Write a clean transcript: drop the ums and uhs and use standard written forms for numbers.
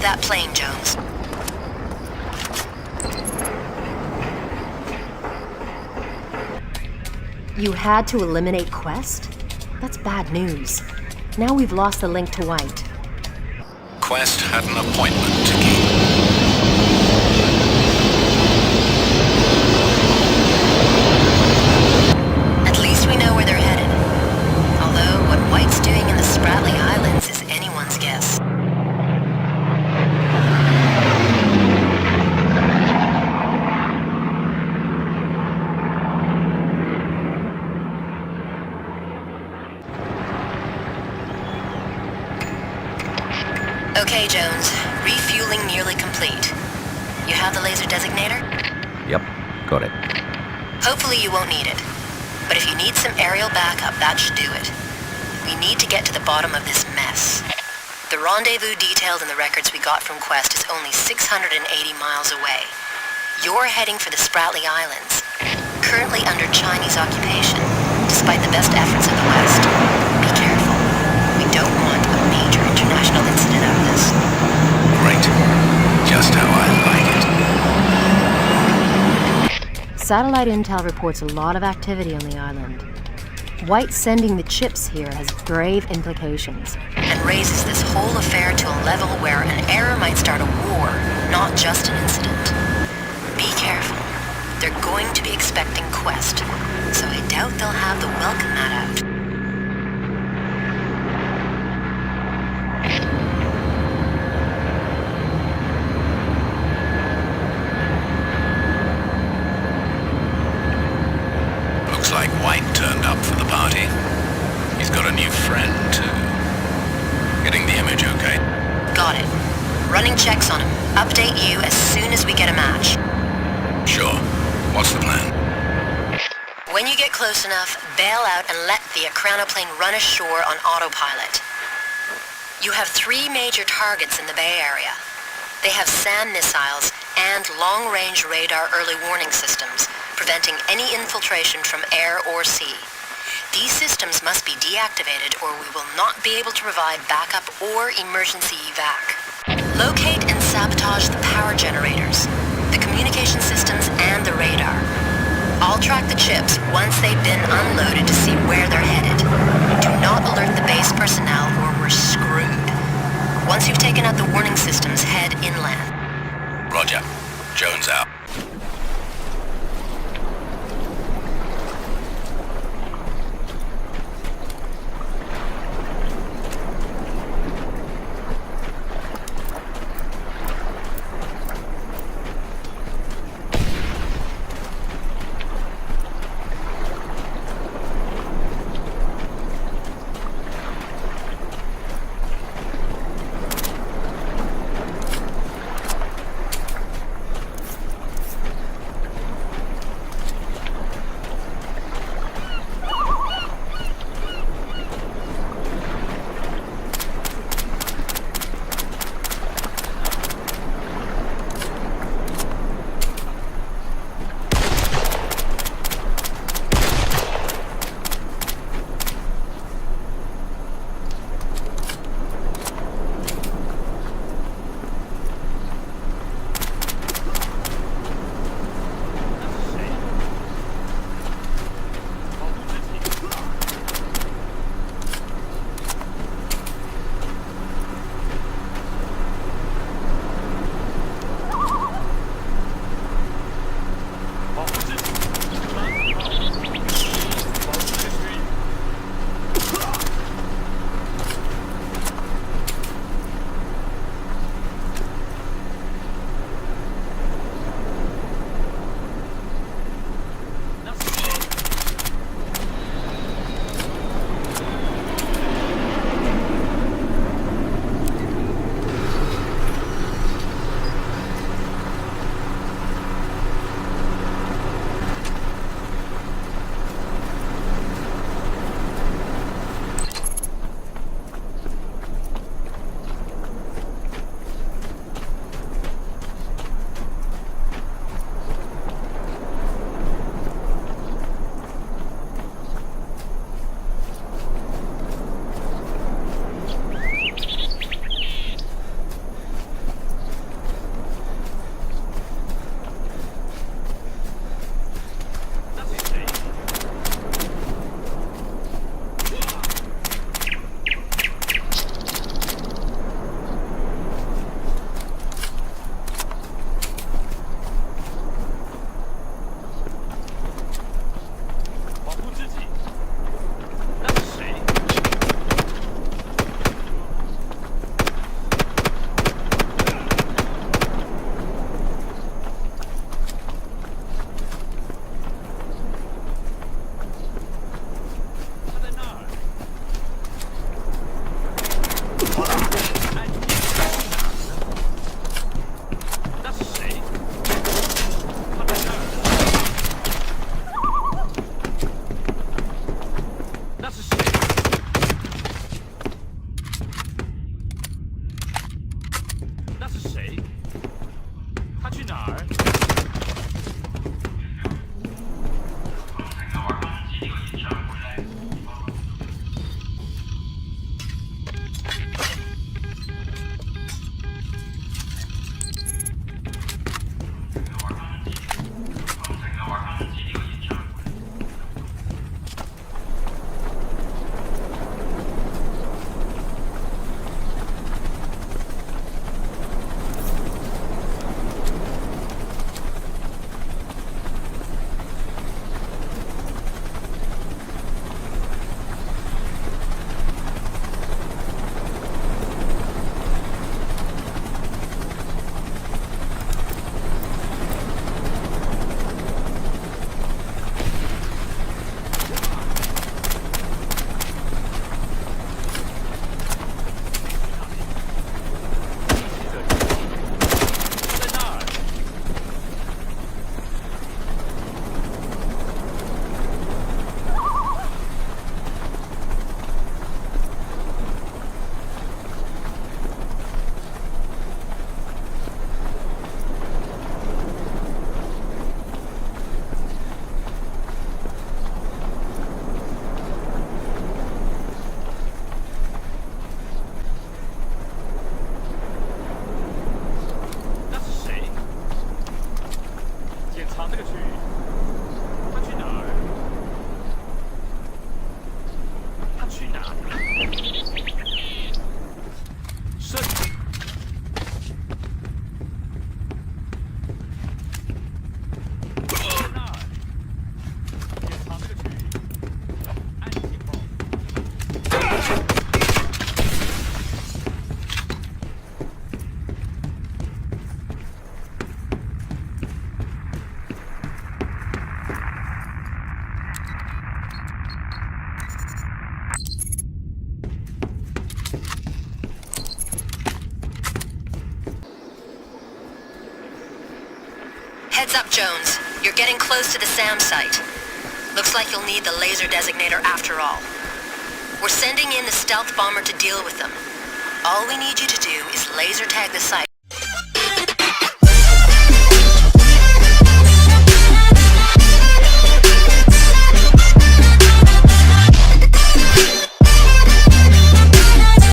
That plane, Jones. You had to eliminate Quest? That's bad news. Now we've lost the link to White. Quest had an appointment to keep. At least we know where they're headed. Although what White's doing in the Spratly Islands is anyone's guess. Okay, Jones. Refueling nearly complete. You have the laser designator? Yep, got it. Hopefully you won't need it. But if you need some aerial backup, that should do it. We need to get to the bottom of this mess. The rendezvous detailed in the records we got from Quest is only 680 miles away. You're heading for the Spratly Islands, currently under Chinese occupation, despite the best efforts of the West. Be careful. We don't want a major international incident out of this. Great. Just how I like it. Satellite intel reports a lot of activity on the island. White sending the chips here has grave implications. And raises this whole affair to a level where an error might start a war, not just an incident. Be careful. They're going to be expecting Quest, so I doubt they'll have the welcome mat out. Looks like White turned up for the party. He's got a new friend, too. Getting the image okay? Got it. Running checks on him. Update you as soon as we get a match. Sure. What's the plan? When you get close enough, bail out and let the plane run ashore on autopilot. You have 3 major targets in the Bay Area. They have SAM missiles and long-range radar early warning systems, preventing any infiltration from air or sea. These systems must be deactivated or we will not be able to provide backup or emergency evac. Locate and sabotage the power generators, the communication systems, and the radar. I'll track the chips once they've been unloaded to see where they're headed. Do not alert the base personnel or we're screwed. Once you've taken out the warning systems, head inland. Roger. Jones out. 去？他去哪儿？他去哪里？是。在那儿。也藏这个区域。按情报。Heads up, Jones. You're getting close to the SAM site. Looks like you'll need the laser designator after all. We're sending in the stealth bomber to deal with them. All we need you to do is laser tag the site